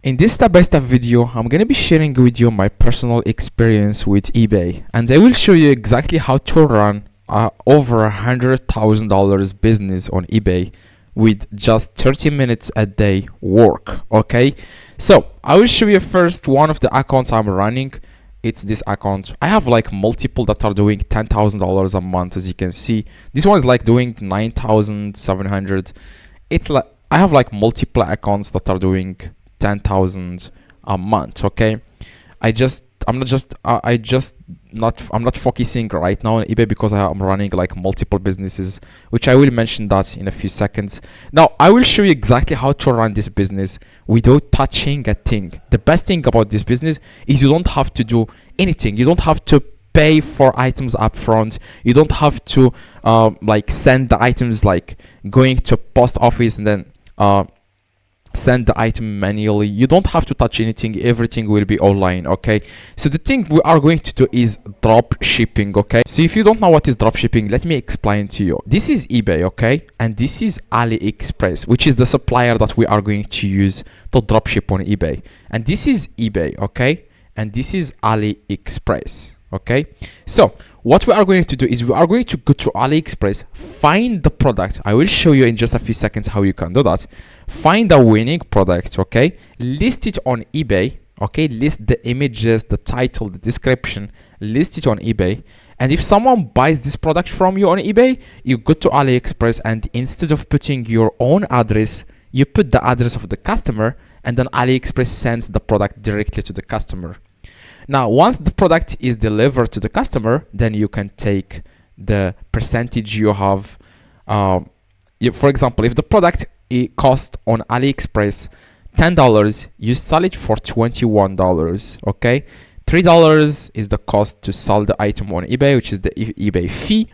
In this step-by-step video, I'm going to be sharing with you my personal experience with eBay, and I will show you exactly how to run over $100,000 business on eBay with just 30 minutes a day work. Okay, so I will show you first one of the accounts I'm running. It's this account. I have like multiple that are doing $10,000 a month. As you can see, this one is like doing 9,700. It's like I have like multiple accounts that are doing 10,000 a month. Okay, I'm not focusing right now on eBay because I'm running like multiple businesses, which I will mention that in a few seconds. Now I will show you exactly how to run this business without touching a thing. The best thing about this business is you don't have to do anything. You don't have to pay for items up front. You don't have to like send the items, like going to post office and then send the item manually. You don't have to touch anything. Everything will be online. Okay, so the thing we are going to do is drop shipping. Okay, so if you don't know what is drop shipping, let me explain to you. This is eBay, okay, and this is AliExpress, which is the supplier that we are going to use to drop ship on eBay. And this is eBay, okay, and this is AliExpress. Okay, so what we are going to do is we are going to go to AliExpress, find the product. I will show you in just a few seconds how you can do that. Find a winning product, okay, list it on eBay, okay, list the images, the title, the description, list it on eBay. And if someone buys this product from you on eBay, you go to AliExpress, and instead of putting your own address, you put the address of the customer, and then AliExpress sends the product directly to the customer. Now, once the product is delivered to the customer, then you can take the percentage you have. For example, if the product cost on AliExpress $10, you sell it for $21. Okay, $3 is the cost to sell the item on eBay, which is the eBay fee.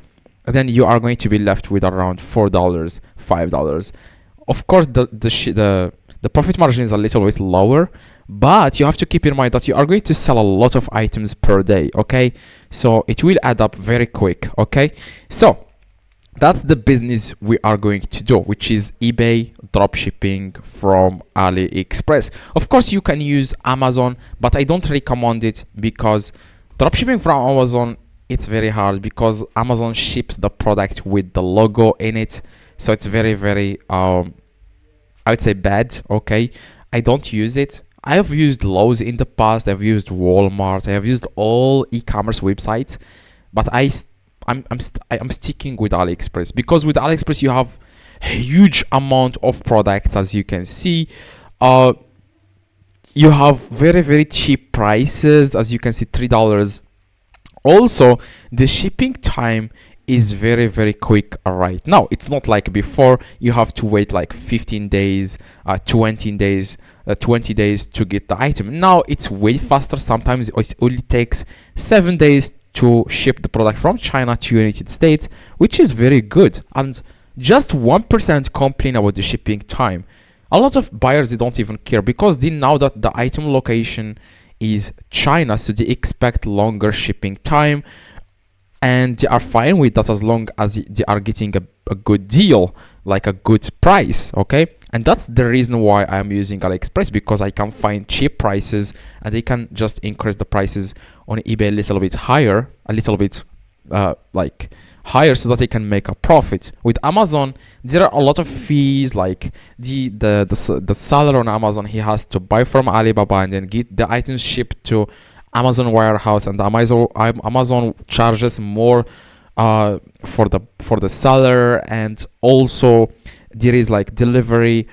And then you are going to be left with around $4, $5. Of course, the profit margin is a little bit lower, but you have to keep in mind that you are going to sell a lot of items per day. Okay, so it will add up very quick. Okay, so that's the business we are going to do, which is eBay dropshipping from AliExpress. Of course, you can use Amazon, but I don't recommend it because dropshipping from Amazon, it's very hard because Amazon ships the product with the logo in it. So it's very, very, I would say bad. Okay, I don't use it. I have used Lowe's in the past. I've used Walmart. I have used all e-commerce websites, but I'm sticking with AliExpress because with AliExpress you have a huge amount of products. As you can see, you have very, very cheap prices. As you can see, $3. Also, the shipping time is very, very quick right now. It's not like before. You have to wait like 15 days, 20 days to get the item. Now it's way faster. Sometimes it only takes 7 days to ship the product from China to United States, which is very good. And just 1% complain about the shipping time. A lot of buyers, they don't even care because they know that the item location is China, so they expect longer shipping time, and they are fine with that as long as they are getting a good deal, like a good price. Okay, and that's the reason why I'm using AliExpress, because I can find cheap prices and they can just increase the prices on eBay a little bit higher, like higher, so that they can make a profit. With Amazon, there are a lot of fees, like the seller on Amazon, he has to buy from Alibaba and then get the items shipped to Amazon warehouse, and Amazon charges more for the seller, and also there is like delivery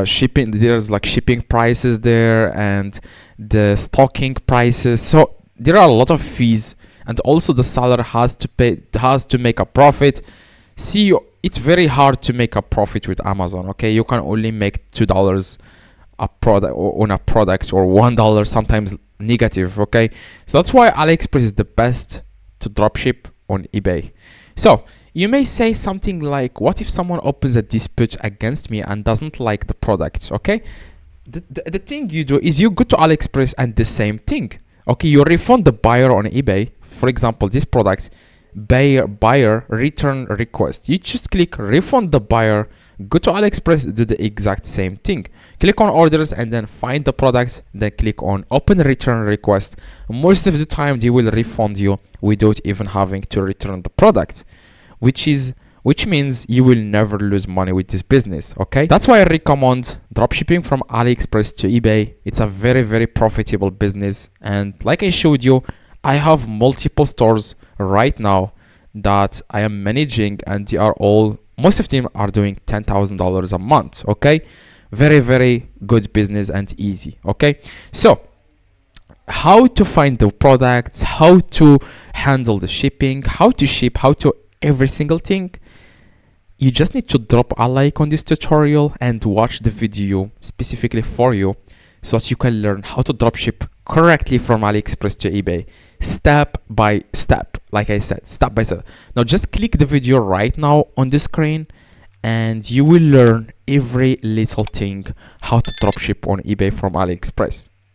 shipping, there's like shipping prices there and the stocking prices. So there are a lot of fees, and also the seller has to make a profit. See, it's very hard to make a profit with Amazon. Okay, you can only make $2 a product on a product, or $1 sometimes negative. Okay, so that's why AliExpress is the best to dropship on eBay. So you may say something like, what if someone opens a dispute against me and doesn't like the product? Okay, the thing you do is you go to AliExpress and the same thing. Okay, you refund the buyer on eBay. For example, this product, buyer return request. You just click refund the buyer, go to AliExpress, do the exact same thing. Click on orders and then find the product, then click on open return request. Most of the time they will refund you without even having to return the product, which means you will never lose money with this business. Okay, that's why I recommend dropshipping from AliExpress to eBay. It's a very, very profitable business, and like I showed you, I have multiple stores right now that I am managing, and they are all, most of them are doing $10,000 a month. Okay, very, very good business and easy. Okay, so how to find the products, how to handle the shipping, how to ship, how to every single thing. You just need to drop a like on this tutorial and watch the video specifically for you, so that you can learn how to dropship correctly from AliExpress to eBay, step by step. Like I said, step by step. Now just click the video right now on the screen and you will learn every little thing how to dropship on eBay from AliExpress.